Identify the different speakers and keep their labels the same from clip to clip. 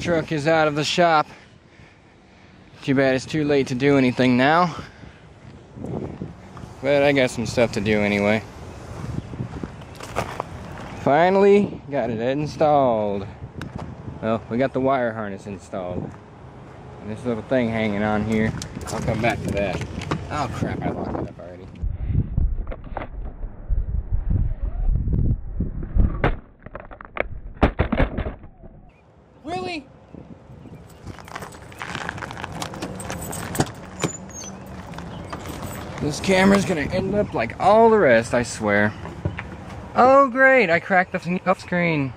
Speaker 1: truck is out of the shop. Too bad it's too late to do anything now. But I got some stuff to do anyway. Finally got it installed. Well, we got the wire harness installed. And this little thing hanging on here. I'll come back to that. Oh crap, I locked it up already. Really? This camera's gonna end up like all the rest, I swear. Oh great, I cracked the thing up screen.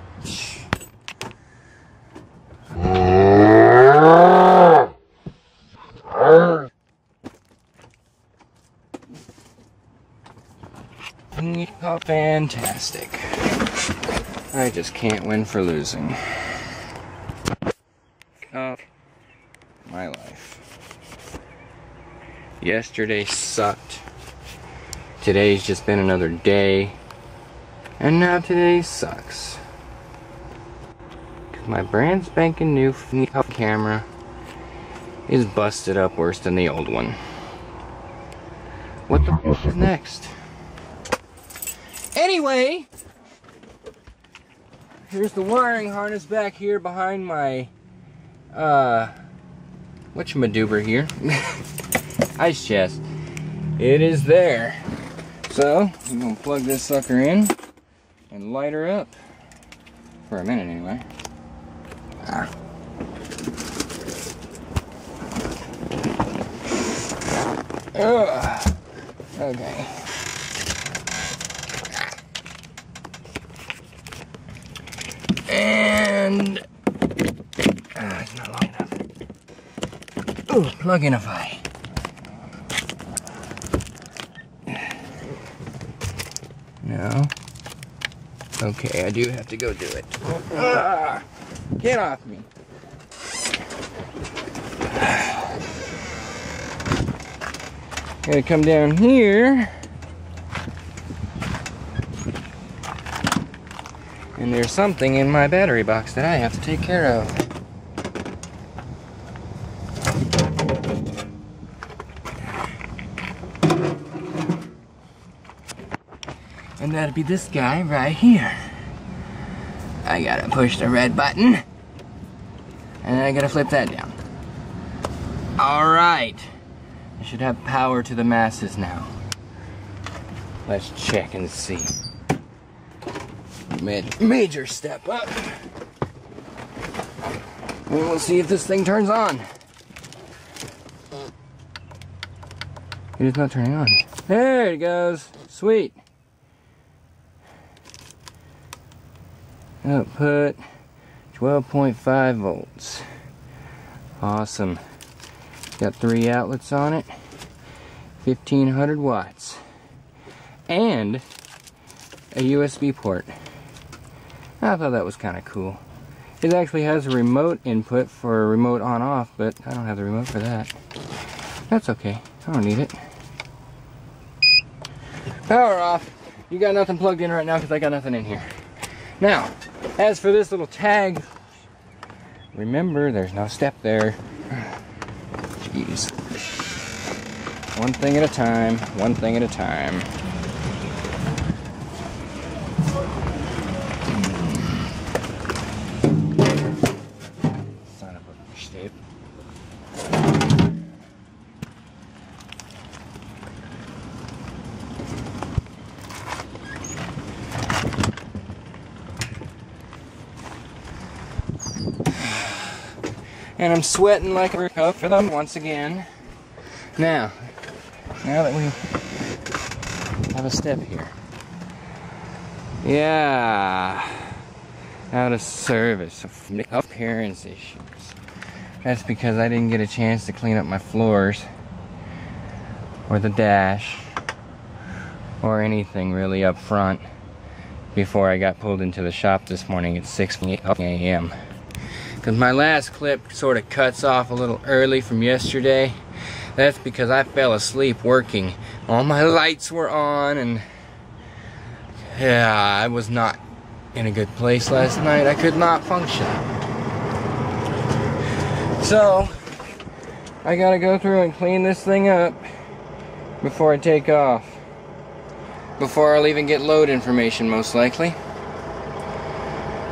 Speaker 1: Oh, fantastic. I just can't win for losing. Oh, my life. Yesterday sucked. Today's just been another day. And now today sucks. My brand spanking new camera is busted up worse than the old one. What the f is next? Anyway, here's the wiring harness back here behind my whatchamadoober here. Ice chest. It is there. So I'm gonna plug this sucker in and light her up. For a minute anyway. Okay. And it's not long enough. Ooh, plug-inify. No. Okay, I do have to go do it. Get off me. Gotta come down here. And there's something in my battery box that I have to take care of. And that'd be this guy right here. I gotta push the red button. And I gotta flip that down. Alright. I should have power to the masses now. Let's check and see. Major step up. And we'll see if this thing turns on. It is not turning on. There it goes. Sweet. Output 12.5 volts. Awesome. Got 3 outlets on it. 1500 watts. And a USB port. I thought that was kind of cool. It actually has a remote input for a remote on-off, but I don't have the remote for that. That's okay. I don't need it. Power off. You got nothing plugged in right now because I got nothing in here. Now, as for this little tag, remember there's no step there. Jeez. One thing at a time, one thing at a time. Son of a shit. And I'm sweating like a cup for them once again. Now that we have a step here. Yeah. Out of service. Appearance issues. That's because I didn't get a chance to clean up my floors. Or the dash. Or anything really up front. Before I got pulled into the shop this morning at 6 a.m. Because my last clip sort of cuts off a little early from yesterday. That's because I fell asleep working. All my lights were on and yeah, I was not in a good place last night. I could not function. So I gotta go through and clean this thing up before I take off. Before I'll even get load information, most likely.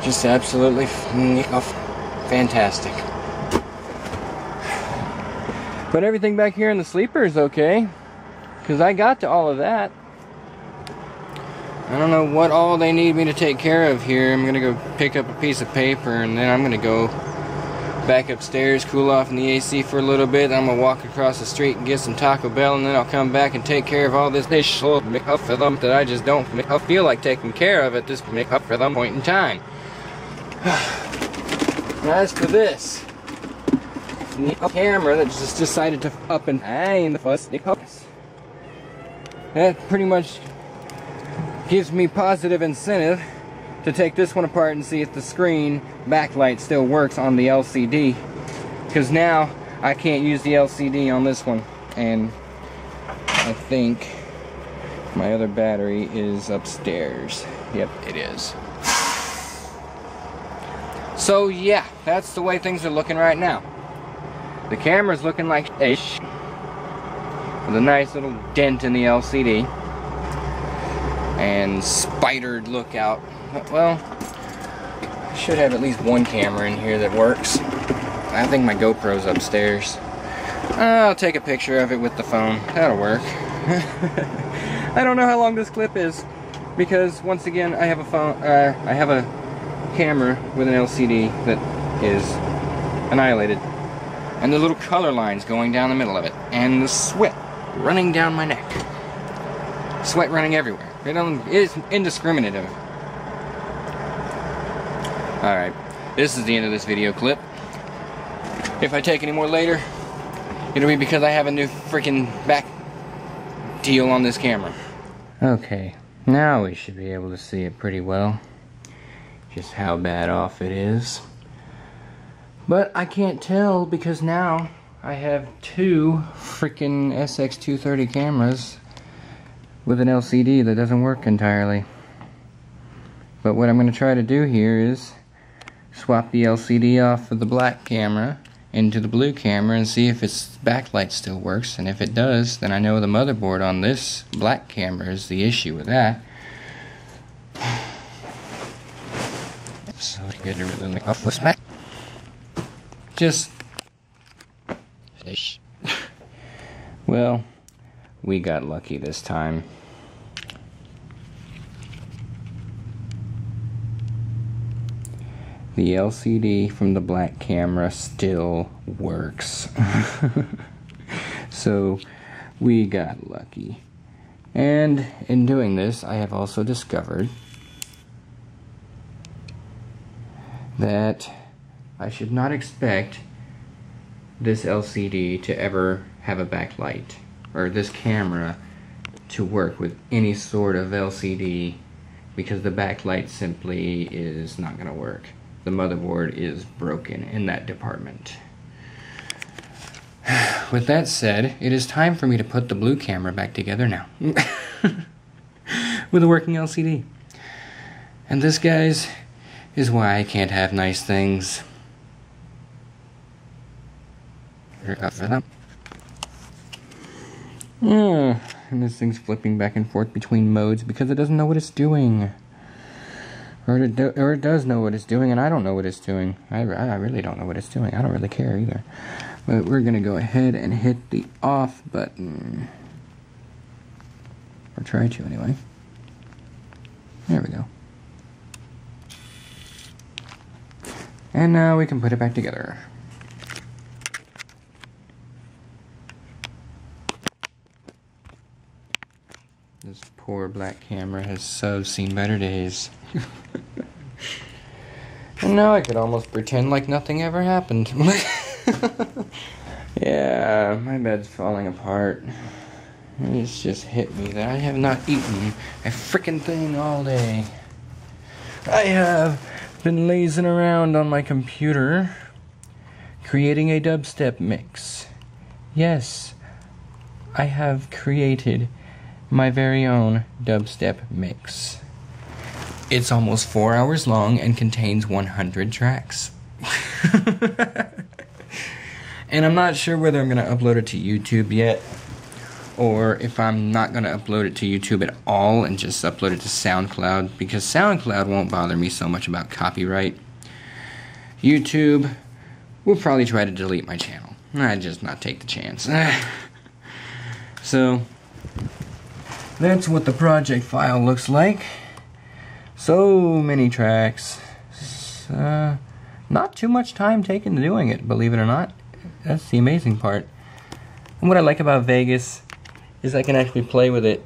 Speaker 1: Just absolutely fantastic. But everything back here in the sleeper is okay, because I got to all of that. I don't know what all they need me to take care of here. I'm gonna go pick up a piece of paper, and then I'm gonna go back upstairs, cool off in the AC for a little bit. I'm gonna walk across the street and get some Taco Bell, and then I'll come back and take care of all this for them that I just don't feel like taking care of at this for them point in time. As for this camera that just decided to up and hang the fuss, that pretty much gives me positive incentive to take this one apart and see if the screen backlight still works on the LCD, because now I can't use the LCD on this one, and I think my other battery is upstairs. Yep, it is. So yeah, that's the way things are looking right now. The camera's looking like ish, with a nice little dent in the LCD and spidered lookout. Well, I should have at least one camera in here that works. I think my GoPro's upstairs. I'll take a picture of it with the phone. That'll work. I don't know how long this clip is, because once again I have a phone. I have a camera with an LCD that is annihilated, and the little color lines going down the middle of it, and the sweat running down my neck. Sweat running everywhere. It is indiscriminate. Alright, this is the end of this video clip. If I take any more later, it'll be because I have a new freaking back deal on this camera. Okay, now we should be able to see it pretty well. Just how bad off it is. But I can't tell because now I have two freaking SX230 cameras with an LCD that doesn't work entirely. But what I'm going to try to do here is swap the LCD off of the black camera into the blue camera and see if its backlight still works, and if it does, then I know the motherboard on this black camera is the issue with that. So get everything off this back. Just well, we got lucky this time. The LCD from the black camera still works. So we got lucky. And in doing this, I have also discovered that I should not expect this LCD to ever have a backlight, or this camera to work with any sort of LCD, because the backlight simply is not going to work. The motherboard is broken in that department. With that said, it is time for me to put the blue camera back together now. With a working LCD. And this, guys, is why I can't have nice things. And this thing's flipping back and forth between modes because it doesn't know what it's doing. Or it does know what it's doing, and I don't know what it's doing. I really don't know what it's doing. I don't really care either. But we're going to go ahead and hit the off button. Or try to, anyway. There we go. And now we can put it back together. This poor black camera has so seen better days. And now I could almost pretend like nothing ever happened. Yeah, my bed's falling apart. It's just hit me that I have not eaten a frickin' thing all day. I have been lazing around on my computer, creating a dubstep mix. Yes, I have created my very own dubstep mix. It's almost 4 hours long and contains 100 tracks. And I'm not sure whether I'm going to upload it to YouTube yet, or if I'm not going to upload it to YouTube at all and just upload it to SoundCloud, because SoundCloud won't bother me so much about copyright. YouTube will probably try to delete my channel. I'd just not take the chance. So, that's what the project file looks like. So many tracks. Not too much time taken doing it, believe it or not. That's the amazing part. And what I like about Vegas is I can actually play with it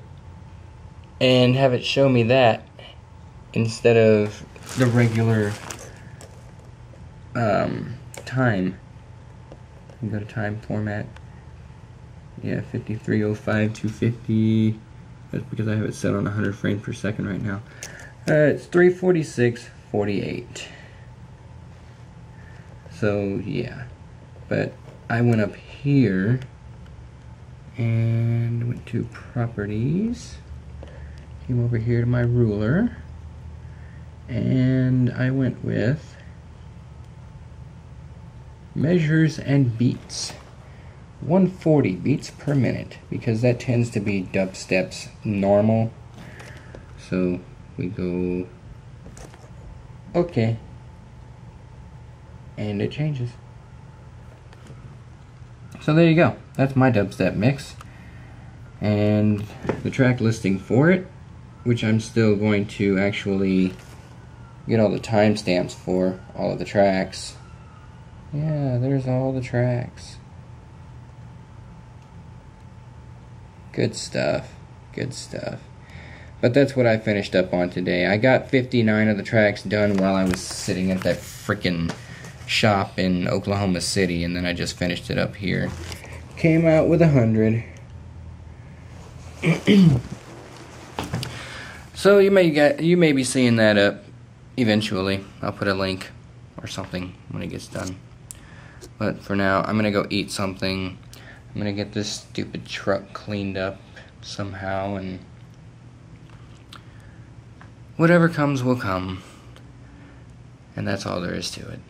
Speaker 1: and have it show me that instead of the regular time. You go to time format. Yeah, 5305 250. That's because I have it set on 100 frames per second right now. It's 346.48. So yeah, but I went up here and went to properties, came over here to my ruler, and I went with measures and beats. 140 beats per minute, because that tends to be dubstep's normal. So we go okay, and it changes. So there you go. That's my dubstep mix. And the track listing for it, which I'm still going to actually get all the timestamps for all of the tracks. Yeah, there's all the tracks. Good stuff. Good stuff. But that's what I finished up on today. I got 59 of the tracks done while I was sitting at that frickin' shop in Oklahoma City, and then I just finished it up here. Came out with 100. So you may be seeing that up eventually. I'll put a link or something when it gets done. But for now, I'm gonna go eat something. I'm gonna get this stupid truck cleaned up somehow, and whatever comes will come. And that's all there is to it.